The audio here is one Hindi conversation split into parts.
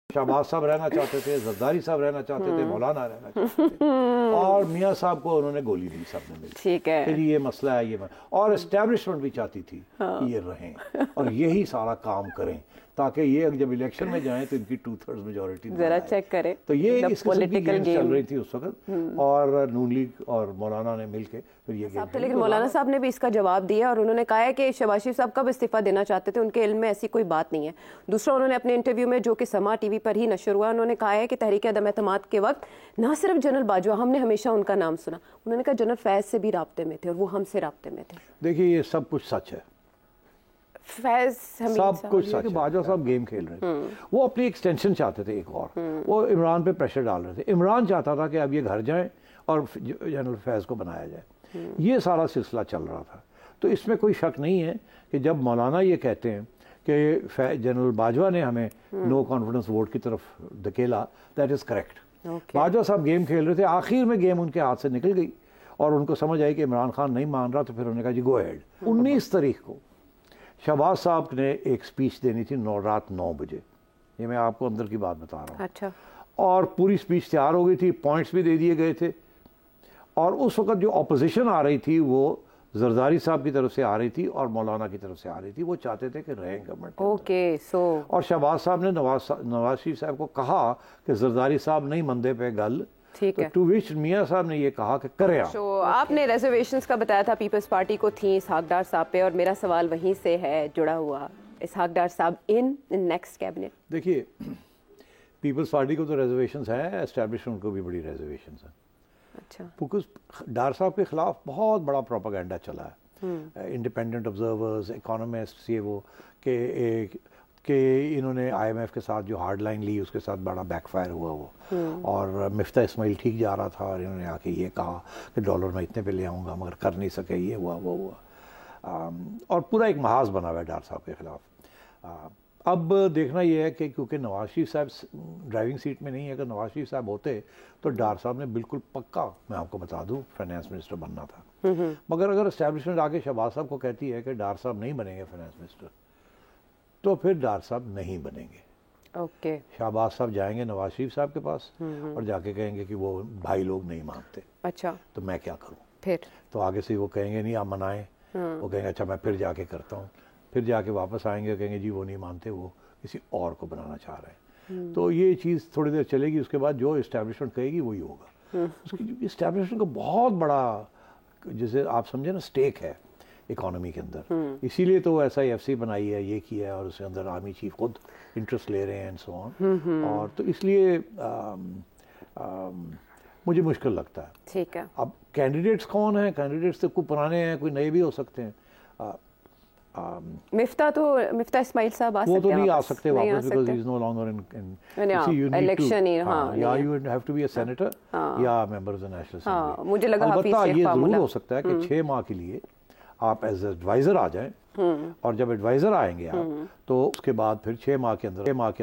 शहबाज साहब रहना चाहते थे, जरदारी साहब रहना चाहते थे, मौलाना रहना चाहते थे, और मियाँ साहब को उन्होंने गोली दी सबने मिलकर। ठीक है, फिर ये मसला है, ये और एस्टेब्लिशमेंट भी चाहती थी कि ये रहें और यही सारा काम करें ताकि ये जब इलेक्शन में जाएं तो इनकी 2/3 मेजॉरिटी जरा चेक करें। तो ये इस किस्म की गेम्स चल रही थी उस वक्त, और नून लीग और मौलाना ने मिलके फिर ये गेम। लेकिन मौलाना साहब ने भी इसका जवाब दिया और उन्होंने कहा है कि शहबाज शरीफ साहब कब इस्तीफा देना चाहते थे, उनके इल्म में ऐसी कोई बात नहीं है। दूसरा, उन्होंने अपने इंटरव्यू में जो कि समा टीवी पर ही नशर हुआ, उन्होंने कहा है कि तहरीक अदम एतमाद के वक्त ना सिर्फ जनरल बाजवा, हमने हमेशा उनका नाम सुना, उन्होंने कहा जनरल फैज से भी राब्ते में थे और वो हमसे राब्ते में थे। देखिए ये सब कुछ सच है, फैज सब कुछ सच है। बाजवा साहब गेम खेल रहे थे, वो अपनी एक्सटेंशन चाहते थे एक और, वो इमरान पे प्रेशर डाल रहे थे। इमरान चाहता था कि अब ये घर जाए और जनरल फैज को बनाया जाए, ये सारा सिलसिला चल रहा था। तो इसमें कोई शक नहीं है कि जब मौलाना ये कहते हैं कि जनरल बाजवा ने हमें नो कॉन्फिडेंस वोट की तरफ धकेला, दैट इज़ करेक्ट। बाजवा साहब गेम खेल रहे थे, आखिर में गेम उनके हाथ से निकल गई और उनको समझ आई कि इमरान खान नहीं मान रहा, तो फिर उन्होंने कहा जी गो अहेड। 19 तारीख को शहबाज साहब ने एक स्पीच देनी थी रात 9 बजे, ये मैं आपको अंदर की बात बता रहा हूँ। अच्छा। और पूरी स्पीच तैयार हो गई थी, पॉइंट्स भी दे दिए गए थे, और उस वक्त जो अपोजिशन आ रही थी वो जरदारी साहब की तरफ से आ रही थी और मौलाना की तरफ से आ रही थी। वो चाहते थे कि रहें गवर्नमेंट। ओके, सो और शहबाज साहब ने नवाज शरीफ साहब को कहा कि जरदारी साहब नहीं मंदे पे गल, ठीक है, टू विच मियाँ साहब ने ये कहा कि करें आप। तो आपने रिजर्वेशंस का बताया था, पीपल्स पार्टी को थी इसहाक डार साहब पे, और मेरा सवाल वहीं से है जुड़ा हुआ, इसहाक डार साहब इन नेक्स्ट कैबिनेट। देखिए पीपल्स पार्टी को तो रिजर्वेशंस है, एस्टैब्लिशमेंट को भी बड़ी रिजर्वेशंस हैं। अच्छा। बिकॉज डार साहब के खिलाफ बहुत बड़ा प्रोपागेंडा चला है, इंडिपेंडेंट ऑब्जर्वर्स, इकोनॉमिस्ट, ये वो कि इन्होंने IMF के साथ जो हार्ड लाइन ली उसके साथ बड़ा बैकफायर हुआ वो, और मिफ्ता इस्माइल ठीक जा रहा था और इन्होंने आके ये कहा कि डॉलर मैं इतने पे ले आऊँगा, मगर कर नहीं सके, ये हुआ वो हुआ, और पूरा एक महाज बना हुआ है डार साहब के खिलाफ। अब देखना यह है कि क्योंकि नवाज शरीफ साहब ड्राइविंग सीट में नहीं है, अगर नवाज शरीफ साहब होते तो डार साहब ने बिल्कुल पक्का, मैं आपको बता दूं, फाइनेंस मिनिस्टर बनना था। मगर अगर एस्टैब्लिशमेंट आके शहबाज साहब को कहती है कि डार साहब नहीं बनेंगे फाइनेंस मिनिस्टर, तो फिर डार साहब नहीं बनेंगे। ओके। शहबाज साहब जाएंगे नवाज शरीफ साहब के पास और जाके कहेंगे कि वो भाई लोग नहीं मानते। अच्छा। तो मैं क्या करूं? फिर तो आगे से वो कहेंगे नहीं आप मनाएं, वो कहेंगे अच्छा मैं फिर जाके करता हूँ, फिर जाके वापस आएंगे, कहेंगे जी वो नहीं मानते, वो किसी और को बनाना चाह रहे हैं। तो ये चीज़ थोड़ी देर चलेगी, उसके बाद जो इस्टेब्लिशमेंट कहेगी वही होगा। उसकी इस्टेब्लिशमेंट का बहुत बड़ा, जैसे आप समझे ना, स्टेक है इकोनॉमी के अंदर, इसीलिए तो SIFC बनाई है, ये किया है, और उसके अंदर आर्मी चीफ खुद इंटरेस्ट ले रहे हैं एंड सो ऑन। और तो इसलिए मुझे मुश्किल लगता है। ठीक है। अब कैंडिडेट्स कौन है? कैंडिडेट्स तो कोई पुराने हैं, कोई नए भी हो सकते हैं। मिफ्ता इस्माइल साहब आ सकते हैं, वो तो नहीं आ सकते वापस, because he is no longer in election, या you have to be a senator या member of the National Assembly. मुझे लगा अलबत्ता ये जरूर हो सकता है कि 6 माह के लिए आप एज एडवाइजर आ जाएं, और जब एडवाइजर आएंगे आप, तो उसके बाद फिर 6 माह के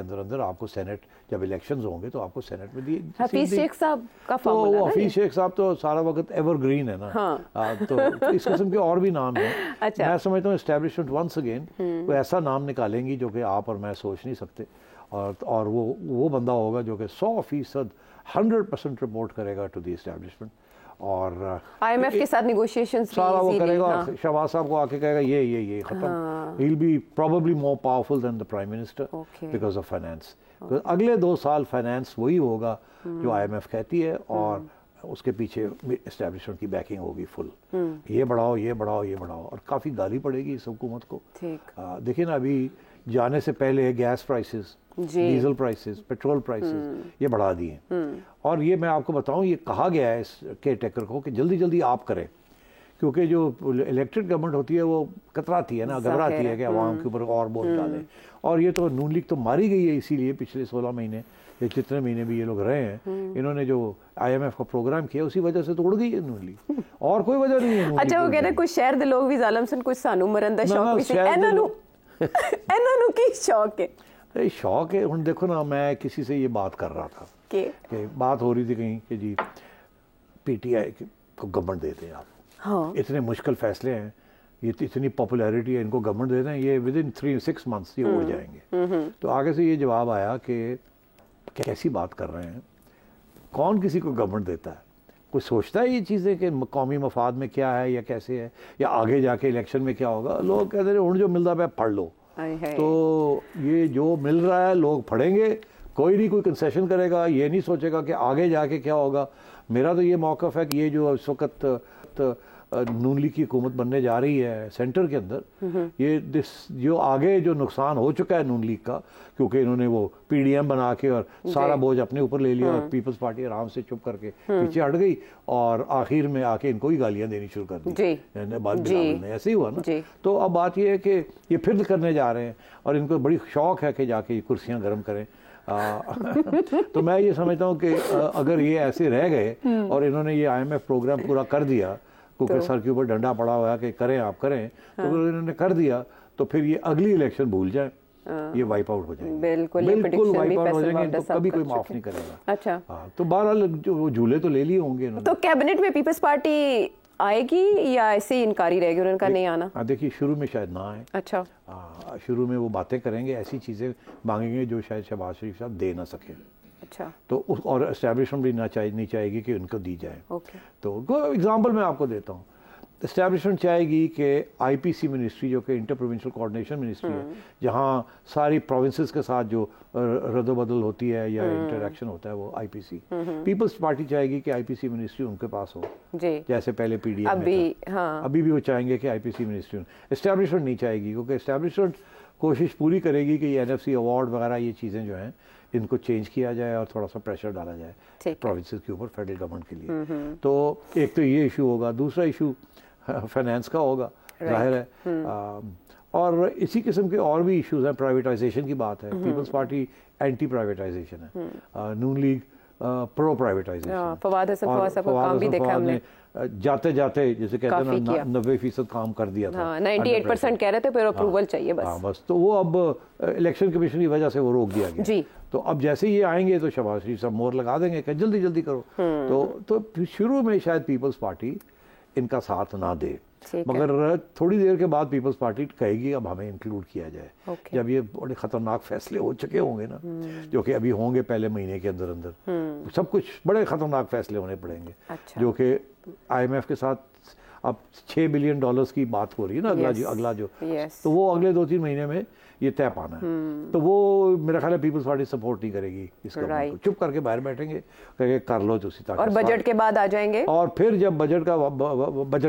अंदर आपको सेनेट, जब इलेक्शंस होंगे तो आपको सेनेट में दिए। हफीज शेख साहब का तो हफीज शेख साहब तो सारा वक्त एवरग्रीन है ना। तो इस किस्म के और भी नाम हैं। अच्छा। मैं समझता हूँ एस्टैब्लिशमेंट वंस अगेन कोई ऐसा नाम निकालेंगी जो कि आप और मैं सोच नहीं सकते, और वो बंदा होगा जो कि 100% 100% रिपोर्ट करेगा टू द एस्टैब्लिशमेंट, और IMF के साथ नेगोशिएशंस सारा वो करेगा। शहबाज साहब को आके कहेगा ये खत्म। He will be probably more powerful than the prime minister because of finance. अगले 2 साल फाइनेंस वही होगा जो IMF कहती है, और उसके पीछे एस्टैब्लिशमेंट की बैकिंग होगी फुल। ये बढ़ाओ, और काफ़ी गाली पड़ेगी इस हुकूमत को। देखिए ना, अभी जाने से पहले gas prices, diesel prices, petrol prices ये बढ़ा दिए, और ये मैं आपको बताऊं, ये कहा गया है इस केयर टेकर को कि जल्दी आप करें, क्योंकि जो इलेक्टेड गवर्नमेंट होती है वो कतराती है ना, घबराती है कि आवाम के ऊपर और बोझ डालें। और ये तो नून लीग तो मारी गई है, इसीलिए पिछले 16 महीने या जितने महीने भी ये लोग रहे हैं, इन्होंने जो IMF का प्रोग्राम किया उसी वजह से तो उड़ गई है नून लीग, और कोई वजह नहीं है। अच्छा, वो कह रहे कुछ शहर दे लोग भी जालिम सन, कुछ सानू मरन दा शौक की शौक है। शौक है। हुण देखो ना, मैं किसी से ये बात कर रहा था कि बात हो रही थी कहीं कि जी PTI को गवर्नमेंट दे दें आप। हाँ। इतने मुश्किल फैसले हैं, ये इतनी पॉपुलैरिटी है, इनको गवर्नमेंट दे दें, ये विद इन 3-6 मंथ्स ये उड़ जाएंगे। तो आगे से ये जवाब आया कि कैसी बात कर रहे हैं? कौन किसी को गवर्नमेंट देता है? कोई सोचता है ये चीज़ें कि कौमी मफाद में क्या है या कैसे है या आगे जाके इलेक्शन में क्या होगा? लोग कहते हैं उन जो मिल रहा है पढ़ लो। तो ये जो मिल रहा है लोग पढ़ेंगे, कोई नहीं कोई कंसेशन करेगा, ये नहीं सोचेगा कि आगे जाके क्या होगा। मेरा तो ये मौक़िफ़ है कि ये जो इस वक्त नून लीग की हुकूमत बनने जा रही है सेंटर के अंदर, ये जो आगे जो नुकसान हो चुका है नून लीग का, क्योंकि इन्होंने वो पीडीएम बना के और सारा बोझ अपने ऊपर ले लिया और पीपल्स पार्टी आराम से चुप करके पीछे हट गई और आखिर में आके इनको ही गालियां देनी शुरू कर दी। बाद में ऐसे ही हुआ ना। तो अब बात ये है कि ये फिर करने जा रहे हैं और इनको बड़ी शौक है कि जाके कुर्सियाँ गर्म करें। तो मैं ये समझता हूँ कि अगर ये ऐसे रह गए और इन्होंने ये IMF प्रोग्राम पूरा कर दिया, क्योंकि सर के ऊपर डंडा पड़ा हुआ है कि करें आप करें, तो अगर इन्होंने कर दिया तो फिर ये अगली इलेक्शन भूल जाए, ये वाइप आउट हो जाएंगे। बिल्कुल वाइप आउट हो जाएंगे, तो कभी कोई माफ नहीं करेगा। अच्छा, तो बहरहाल जो झूले तो ले लिए होंगे इन्होंने। तो कैबिनेट में पीपल्स पार्टी आएगी या ऐसे ही इनकारी रहेगी, उनका नहीं आना? देखिए शुरू में शायद ना आए। अच्छा, शुरू में वो बातें करेंगे, ऐसी चीजें मांगेंगे जो शायद शहबाज शरीफ साहब दे ना सके। अच्छा, तो और एस्टैब्लिशमेंट भी नहीं चाहेगी कि उनको दी जाए। ओके। तो एग्जांपल मैं आपको देता हूँ। एस्टैब्लिशमेंट चाहेगी कि IPC मिनिस्ट्री जो कि इंटर प्रोविंशियल कोऑर्डिनेशन मिनिस्ट्री है, जहाँ सारी प्रोविंसेस के साथ जो रद्दोबदल होती है या इंटरेक्शन होता है वो IPC। पीपल्स पार्टी चाहेगी कि IPC मिनिस्ट्री उनके पास हो जी, जैसे पहले PDM में था। अभी भी वो चाहेंगे कि IPC मिनिस्ट्री। एस्टैब्लिशमेंट नहीं चाहेगी, क्योंकि एस्टैब्लिशमेंट कोशिश पूरी करेगी कि ये NFC अवार्ड वगैरह ये चीज़ें जो हैं इनको चेंज किया जाए और थोड़ा सा प्रेशर डाला जाए प्रोविंसेस के ऊपर फेडरल गवर्नमेंट के लिए। तो एक तो ये इशू होगा। दूसरा इशू फाइनेंस का होगा, जाहिर है। और इसी किस्म के और भी इश्यूज हैं। प्राइवेटाइजेशन की बात है, पीपल्स पार्टी एंटी प्राइवेटाइजेशन है, Noon League pro privatisation. Fawad Hasan का काम भी देखा हमने। जाते जाते जैसे कहते हैं ना 90% काम कर दिया था। 98% कह रहे थे, फिर अप्रूवल चाहिए बस। बस तो वो अब इलेक्शन कमीशन की वजह से वो रोक दिया गया जी। तो अब जैसे ये आएंगे तो शहबाज शरीफ साहब मोहर लगा देंगे कि जल्दी जल्दी करो। तो शुरू में शायद पीपल्स पार्टी इनका साथ ना दे, मगर थोड़ी देर के बाद पीपल्स पार्टी कहेगी अब हमें इंक्लूड किया जाए। जब ये बड़े खतरनाक फैसले हो चुके होंगे ना, जो कि अभी होंगे पहले महीने के अंदर अंदर, सब कुछ बड़े खतरनाक फैसले होने पड़ेंगे। अच्छा। जो कि IMF के साथ अब $6 बिलियन की बात हो रही है ना, अगला जो तो वो अगले 2-3 महीने में ये तय पाना है। तो वो मेरा ख्याल है पीपल्स पार्टी सपोर्ट नहीं करेगी इस गवर्नमेंट को, चुप करके बाहर बैठेंगे, कहेंगे कर लो तो सीता। और बजट के बाद आ जाएंगे, और फिर जब बजट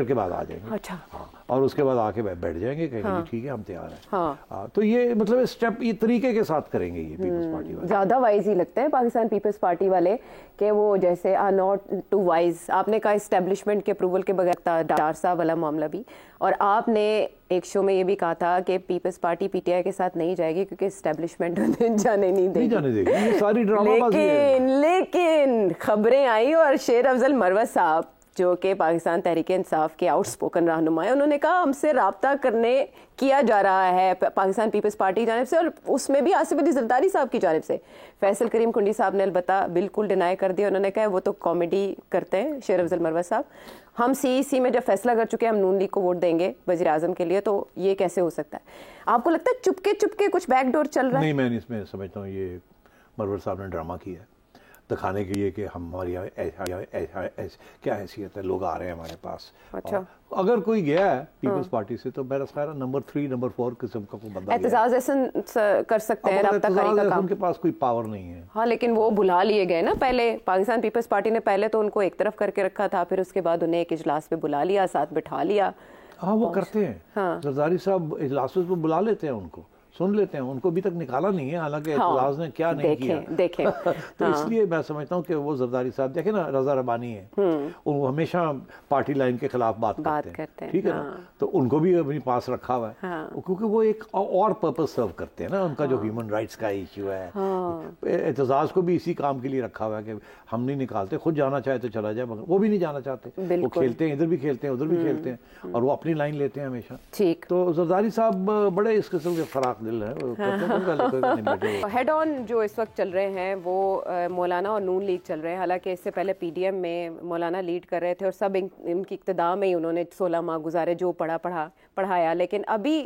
के बाद आ जाएंगे। अच्छा। हाँ, और उसके बाद आके बैठ जाएंगे, कहेंगे ठीक है हम तैयार हैं। हाँ। तो ये मतलब स्टेप ये तरीके के साथ करेंगे ये पीपल्स पार्टी वाले। ज्यादा वाइज ही लगते हैं पाकिस्तान पीपल्स पार्टी वाले कि वो जैसे आर नॉट टू वाइज। आपने कहा एस्टेब्लिशमेंट के अप्रूवल के बगैर था डार साहब वाला मामला भी, और आपने एक शो में ये भी कहा था कि पीपल्स पार्टी PTI के साथ नहीं जाएगी क्योंकि एस्टेब्लिशमेंट जाने नहीं देगी। ये सारी ड्रामाबाजी है। लेकिन खबरें आई और शेर अफजल मरवत साहब जो कि पाकिस्तान तहरीक इंसाफ के आउटस्पोकन रहनुमा है, उन्होंने कहा हमसे राब्ता किया जा रहा है पाकिस्तान पीपल्स पार्टी की जानिब से, और उसमें भी आसिफ अली जरदारी साहब की जानिब से। फैसल करीम कुंडी साहब ने अलबत्ता बिल्कुल डिनाई कर दिया। उन्होंने कहा वो तो कॉमेडी करते हैं शेर अफजल मरवत साहब। हम CEC में जब फैसला कर चुके हैं हम नून लीग को वोट देंगे वज़ीर आज़म के लिए, तो ये कैसे हो सकता है? आपको लगता है चुपके चुपके कुछ बैकडोर चल रहा है? नहीं, मैं इसमें समझता हूँ ये मरवत साहब ने ड्रामा किया है दिखाने के लिए कि हमारी क्या हैसियत है, लोग आ रहे हैं हमारे पास। अच्छा। अगर कोई गया है पीपल्स पार्टी से तो मेरा ख्याल नंबर 3 नंबर 4 किस्म का कोई बंदा एतजाज एहसन कर सकते हैं, राब्ता करी का काम। उनके पास कोई पावर नहीं है। हाँ, लेकिन वो बुला लिए गए ना पहले। पाकिस्तान पीपल्स पार्टी ने पहले तो उनको एक तरफ करके रखा था, फिर उसके बाद उन्हें एक इजलास में बुला लिया, साथ बिठा लिया। हाँ, वो करते हैं। जरदारी साहब इजलास में बुला लेते हैं, उनको सुन लेते हैं, उनको अभी तक निकाला नहीं है, हालांकि एतजाज ने क्या नहीं किया। देखें तो इसलिए मैं समझता हूँ कि वो जरदारी साहब देखे ना, रजा रबानी है, वो हमेशा पार्टी लाइन के खिलाफ बात करते हैं, ठीक है ना। तो उनको भी अपने पास रखा हुआ है, क्योंकि वो एक और पर्पस सर्व करते हैं ना। उनका जो ह्यूमन राइट्स का इश्यू है, एतजाज को भी इसी काम के लिए रखा हुआ है कि हम नहीं निकालते, खुद जाना चाहे तो चला जाए, मगर वो भी नहीं जाना चाहते। वो खेलते हैं, इधर भी खेलते हैं, उधर भी खेलते हैं, और वो अपनी लाइन लेते हैं हमेशा। ठीक। तो जरदारी साहब बड़े इस किस्म के फराक हेड ऑन जो इस वक्त चल रहे हैं वो मौलाना और नून लीग चल रहे हैं। हालांकि इससे पहले PDM में मौलाना लीड कर रहे थे और सब इनकी इक्तदा में ही उन्होंने 16 माह गुजारे, जो पढ़ाया। लेकिन अभी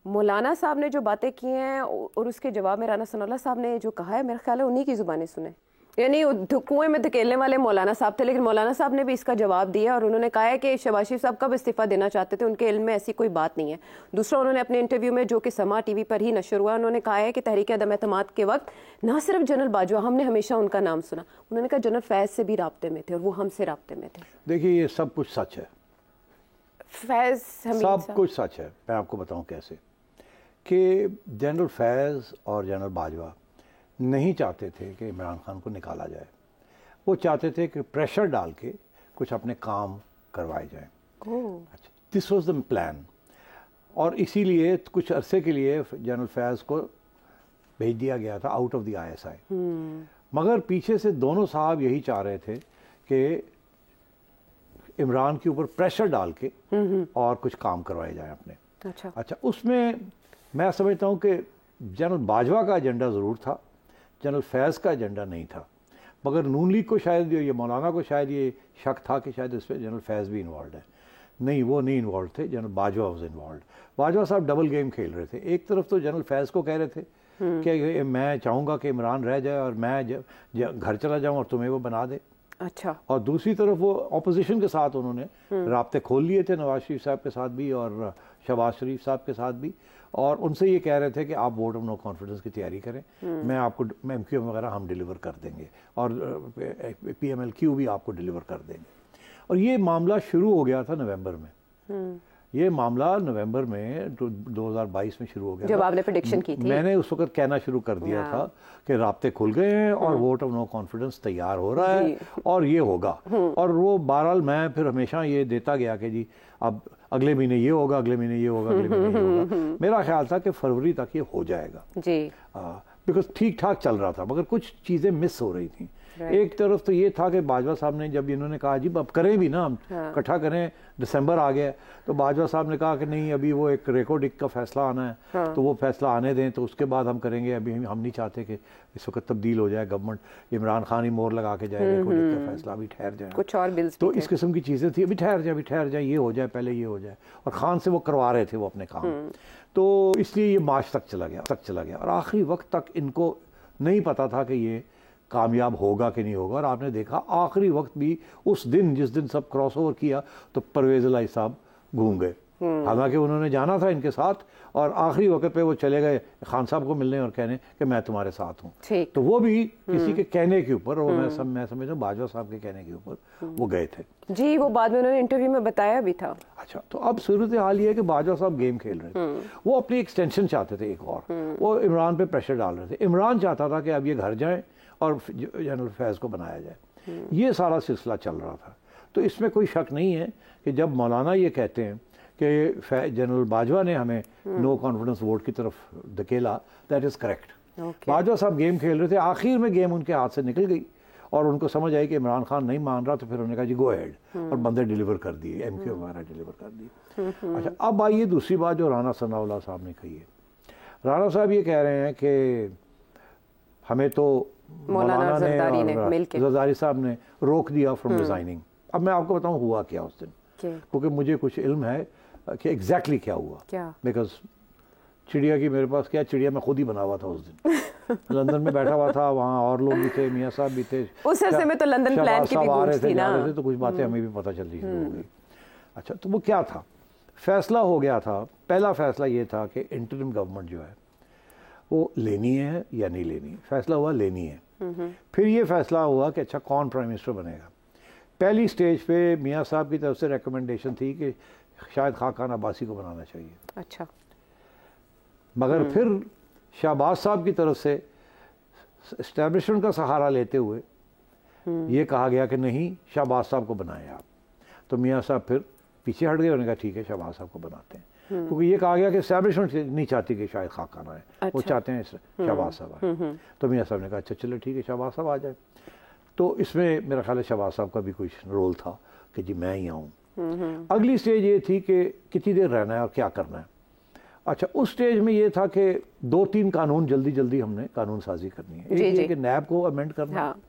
मौलाना साहब ने जो बातें की हैं और उसके जवाब में राना सनाउल्लाह साहब ने जो कहा है, मेरा ख्याल है उन्हीं की जुबानी सुने। यानी कुएं में धकेलने वाले मौलाना साहब थे, लेकिन मौलाना साहब ने भी इसका जवाब दिया और उन्होंने कहा है कि शहबाज शरीफ साहब कब इस्तीफा देना चाहते थे, उनके इल्म में ऐसी कोई बात नहीं है। दूसरा, उन्होंने अपने इंटरव्यू में जो कि समा टीवी पर ही नशर हुआ, उन्होंने कहा है कि तहरीक अदम एतमाद के वक्त ना सिर्फ जनरल बाजवा, हमने हमेशा उनका नाम सुना, उन्होंने कहा जनरल फैज़ से भी राब्ते में थे और वो हमसे राब्ते में थे। देखिए ये सब कुछ सच है, फैज़ सब कुछ सच है। मैं आपको बताऊं कैसे, कि जनरल फैज़ और जनरल बाजवा नहीं चाहते थे कि इमरान खान को निकाला जाए, वो चाहते थे कि प्रेशर डाल के कुछ अपने काम करवाए जाएं। अच्छा, दिस वाज द प्लान। और इसीलिए कुछ अरसे के लिए जनरल फैज़ को भेज दिया गया था आउट ऑफ द ISI। मगर पीछे से दोनों साहब यही चाह रहे थे कि इमरान के ऊपर प्रेशर डाल के और कुछ काम करवाए जाएं अपने। अच्छा, उसमें मैं समझता हूँ कि जनरल बाजवा का एजेंडा ज़रूर था, जनरल फैज़ का एजेंडा नहीं था। मगर नून लीग को शायद ये मौलाना को शायद ये शक था कि शायद इस पर जनरल फैज़ भी इन्वॉल्व है। नहीं, वो नहीं इन्वॉल्व थे, general Bajwa was involve. Bajwa साहब डबल गेम खेल रहे थे। एक तरफ तो जनरल फैज़ को कह रहे थे कि मैं चाहूँगा कि इमरान रह जाए और मैं घर चला जाऊँ और तुम्हें वो बना दे। अच्छा। और दूसरी तरफ वो अपोजिशन के साथ उन्होंने राब्ते खोल लिए थे, नवाज शरीफ साहब के साथ भी और शहबाज शरीफ साहब के साथ भी, और उनसे ये कह रहे थे कि आप वोट ऑफ नो कॉन्फिडेंस की तैयारी करें, मैं आपको MQM वगैरह हम डिलीवर कर देंगे और PMLQ भी आपको डिलीवर कर देंगे। और ये मामला शुरू हो गया था नवंबर में। ये मामला नवंबर में 2022 में शुरू हो गया, जब आपने प्रेडिक्शन की थी। मैंने उस वक्त कहना शुरू कर दिया था कि राब्ते खुल गए हैं और वोट ऑफ नो कॉन्फिडेंस तैयार हो रहा है और ये होगा। और वो बहरहाल मैं फिर हमेशा ये देता गया कि जी अब अगले महीने ये होगा, अगले महीने ये होगा, अगले महीने ये होगा। मेरा ख्याल था कि फरवरी तक ये हो जाएगा जी, बिकॉज ठीक ठाक चल रहा था, मगर कुछ चीज़ें मिस हो रही थी। एक तरफ तो ये था कि बाजवा साहब ने जब इन्होंने कहा जी अब करें भी ना, हम इकट्ठा करें, दिसंबर आ गया, तो बाजवा साहब ने कहा कि नहीं अभी वो एक रेकोडिक का फैसला आना है, तो वो फैसला आने दें, तो उसके बाद हम करेंगे। अभी हम नहीं चाहते कि इस वक्त तब्दील हो जाए गवर्नमेंट, इमरान खान ही मोहर लगा के जाए रेकोडिक का फैसला, अभी ठहर जाए, कुछ और बिल्स तो इस किस्म की चीज़ें थी, अभी ठहर जाए, ये हो जाए, पहले ये हो जाए। और खान से वो करवा रहे थे वो अपने काम, तो इसलिए ये मार्च तक चला गया और आखिरी वक्त तक इनको नहीं पता था कि ये कामयाब होगा कि नहीं होगा। और आपने देखा आखिरी वक्त भी उस दिन जिस दिन सब क्रॉस ओवर किया तो परवेज़ इलाही साहब घूम गए, हालांकि उन्होंने जाना था इनके साथ, और आखिरी वक्त पे वो चले गए खान साहब को मिलने और कहने कि मैं तुम्हारे साथ हूँ। तो वो भी किसी के कहने के ऊपर, और मैं समझता हूँ बाजवा साहब के कहने के ऊपर वो गए थे जी। वो बाद में उन्होंने इंटरव्यू में बताया भी था। अच्छा, तो अब सूरत हाल ये है कि बाजवा साहब गेम खेल रहे थे, वो अपनी एक्सटेंशन चाहते थे एक और, वो इमरान पे प्रेशर डाल रहे थे। इमरान चाहता था कि अब ये घर जाए और जनरल फैज़ को बनाया जाए। ये सारा सिलसिला चल रहा था। तो इसमें कोई शक नहीं है कि जब मौलाना ये कहते हैं कि जनरल बाजवा ने हमें नो कॉन्फिडेंस वोट की तरफ धकेला, दैट इज़ करेक्ट। बाजवा साहब गेम खेल रहे थे, आखिर में गेम उनके हाथ से निकल गई और उनको समझ आई कि इमरान खान नहीं मान रहा, तो फिर उन्होंने कहा जी गो अहेड, और बंदे डिलीवर कर दिए, MQ वगैरह डिलीवर कर दिए। अच्छा, अब आइए दूसरी बात जो राना सनाउल्लाह साहब ने कही है। राना साहब ये कह रहे हैं कि हमें तो मौलाना ने और जरदारी साहब ने रोक दिया फ्रॉम रिजाइनिंग। अब मैं आपको बताऊं हुआ क्या उस दिन, क्योंकि मुझे कुछ इल्म है कि एग्जैक्टली क्या हुआ, बिकॉज चिड़िया की मेरे पास क्या, चिड़िया मैं खुद ही बना हुआ था उस दिन। लंदन में बैठा हुआ था, वहाँ और लोग भी थे, मियाँ साहब भी थे, उस अरसे में तो लंदन प्लान की भी गूंज थी ना, तो कुछ बातें हमें भी पता चल रही थी। अच्छा, तो वो क्या था, फैसला हो गया था। पहला फैसला ये था कि इंटरिम गवर्नमेंट जो है वो लेनी है या नहीं लेनी। फैसला हुआ लेनी है। फिर ये फैसला हुआ कि अच्छा कौन प्राइम मिनिस्टर बनेगा। पहली स्टेज पे मियाँ साहब की तरफ से रिकमेंडेशन थी कि शायद खाकान अब्बासी को बनाना चाहिए। अच्छा, मगर फिर शहबाज साहब की तरफ से एस्टेब्लिशमेंट का सहारा लेते हुए ये कहा गया कि नहीं, शहबाज साहब को बनाएं आप। तो मियाँ साहब फिर पीछे हट गए, उन्होंने कहा ठीक है शहबाज साहब को बनाते हैं, क्योंकि ये कहा गया कि एस्टेब्लिशमेंट नहीं चाहती कि शायद खाकान आए। अच्छा। वो चाहते हैं शहबाज साहब आए। तो मियाँ साहब ने कहा अच्छा चलो ठीक है शहबाज साहब आ जाए। तो इसमें मेरा ख्याल है शहबाज साहब का भी कुछ रोल था कि जी मैं ही आऊँ। अगली स्टेज ये थी कि कितनी देर रहना है और क्या करना है। अच्छा, उस स्टेज में ये था कि 2-3 कानून जल्दी जल्दी हमने कानून साजी करनी है। एक ये कि नैब को अमेंड करना, हाँ।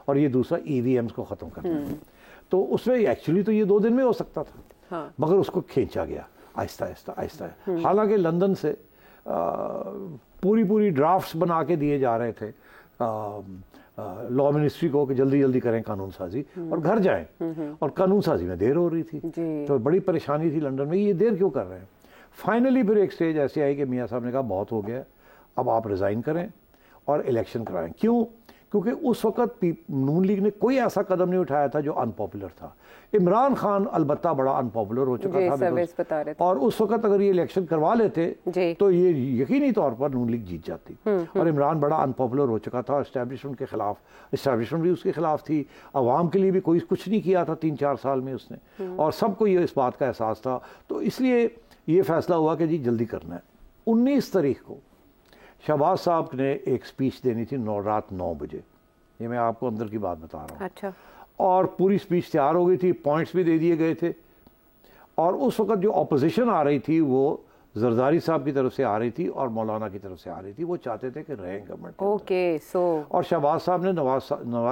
और ये दूसरा EVMs को ख़त्म करना। तो उसमें एक्चुअली तो ये 2 दिन में हो सकता था, हाँ। मगर उसको खींचा गया आहिस्ता आहिस्ता। हालांकि लंदन से पूरी ड्राफ्ट्स बना के दिए जा रहे थे लॉ मिनिस्ट्री को कि जल्दी जल्दी करें कानून साजी और घर जाएं, और कानून साजी में देर हो रही थी। तो बड़ी परेशानी थी लंदन में, ये देर क्यों कर रहे हैं। फाइनली फिर एक स्टेज ऐसी आई कि मियाँ साहब ने कहा बहुत हो गया, अब आप रिज़ाइन करें और इलेक्शन कराएं। क्यों? क्योंकि उस वक्त नून लीग ने कोई ऐसा कदम नहीं उठाया था जो अनपॉपुलर था। इमरान खान अलबत्ता बड़ा अनपॉपुलर हो चुका था, और उस वक्त अगर ये इलेक्शन करवा लेते तो ये यकीनी तौर पर नून लीग जीत जाती। और इमरान बड़ा अनपॉपुलर हो चुका था, एस्टैब्लिशमेंट के खिलाफ, एस्टैब्लिशमेंट भी उसके खिलाफ थी, अवाम के लिए भी कोई कुछ नहीं किया था 3-4 साल में उसने, और सबको ये इस बात का एहसास था। तो इसलिए ये फैसला हुआ कि जी जल्दी करना है। 19 तारीख को शहबाज साहब ने एक स्पीच देनी थी रात 9 बजे। ये मैं आपको अंदर की बात बता रहा हूँ। अच्छा। और पूरी स्पीच तैयार हो गई थी, पॉइंट्स भी दे दिए गए थे, और उस वक्त जो अपोजिशन आ रही थी वो जरदारी साहब की तरफ से आ रही थी और मौलाना की तरफ से आ रही थी। वो चाहते थे कि रहें गवर्नमेंट। ओके, सो और शहबाज साहब ने नवाज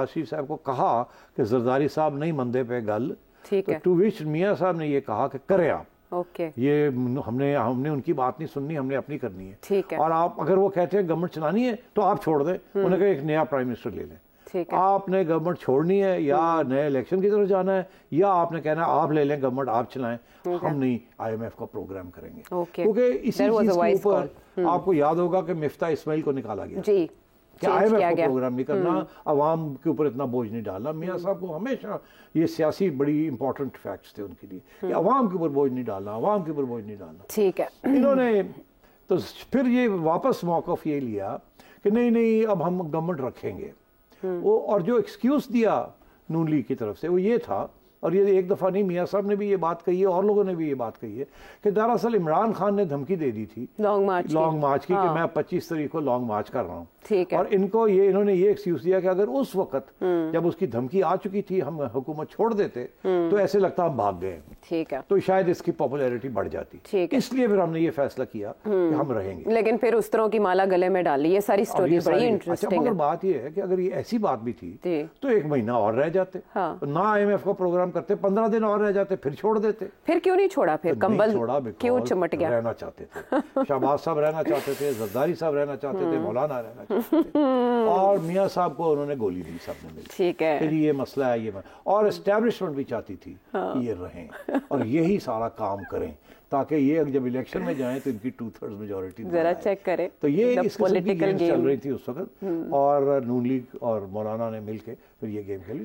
शरीफ साहब को कहा कि जरदारी साहब नहीं मंदे पे गल, ठीक है। टू विच मियाँ साहब ने ये कहा कि करें आप, ये हमने उनकी बात नहीं सुननी, हमने अपनी करनी है, ठीक है। और आप अगर वो कहते हैं गवर्नमेंट चलानी है तो आप छोड़ दें, उन्होंने कहा एक नया प्राइम मिनिस्टर ले लें। आपने गवर्नमेंट छोड़नी है या नए इलेक्शन की तरफ जाना है, या आपने कहना है आप ले लें गवर्नमेंट, आप चलाएं, हम नहीं IMF का प्रोग्राम करेंगे। क्योंकि इसी चीज के ऊपर आपको याद होगा कि मिफ्ता इस्माइल को निकाला गया जी, कि IMF का प्रोग्राम नहीं करना, अवाम के ऊपर इतना बोझ नहीं डालना। मियाँ साहब को हमेशा ये सियासी बड़ी इंपॉर्टेंट फैक्ट्स थे उनके लिए कि अवाम के ऊपर बोझ नहीं डालना, अवाम के ऊपर बोझ नहीं डालना। ठीक है। इन्होंने तो फिर ये वापस मौक़िफ़ ये लिया कि नहीं अब हम गवर्नमेंट रखेंगे। वो और जो एक्सक्यूज दिया नून लीग की तरफ से वो ये था, और ये एक दफ़ा नहीं, मियाँ साहब ने भी ये बात कही है और लोगों ने भी ये बात कही है कि दरअसल इमरान खान ने धमकी दे दी थी लॉन्ग मार्च की, कि मैं 25 तारीख को लॉन्ग मार्च कर रहा हूँ। ठीक है। और इन्होंने ये एक्सक्यूज दिया कि अगर उस वक्त जब उसकी धमकी आ चुकी थी हम हुकूमत छोड़ देते तो ऐसे लगता हम भाग गए, ठीक है, तो शायद इसकी पॉपुलैरिटी बढ़ जाती। ठीक है। इसलिए फिर हमने ये फैसला किया कि हम रहेंगे। लेकिन फिर उस तरह की माला गले में डाली। ये सारी स्टोरी बड़ी इंटरेस्टिंग है। मगर बात ये है कि अगर ये ऐसी बात भी थी तो 1 महीना और रह जाते, ना IMF का प्रोग्राम करते, 15 दिन और रह जाते, फिर छोड़ देते। फिर क्यों नहीं छोड़ा? फिर कंबल क्यों चिमट गया? रहना चाहते थे, शहबाज साहब रहना चाहते थे, जरदारी साहब रहना चाहते थे, मौलाना रहना चाहते थे, और मियाँ साहब को उन्होंने गोली दी सबने मिलकर। ठीक है। फिर ये मसला है, ये और एस्टैब्लिशमेंट भी चाहती थी कि ये रहें और यही सारा काम करें ताकि ये जब इलेक्शन में जाएं तो इनकी 2/3 मेजॉरिटी जरा चेक करें। तो ये इस पॉलिटिकल गेम चल रही थी उस वक्त, और नून लीग और मौलाना ने मिलकर फिर ये गेम खेली।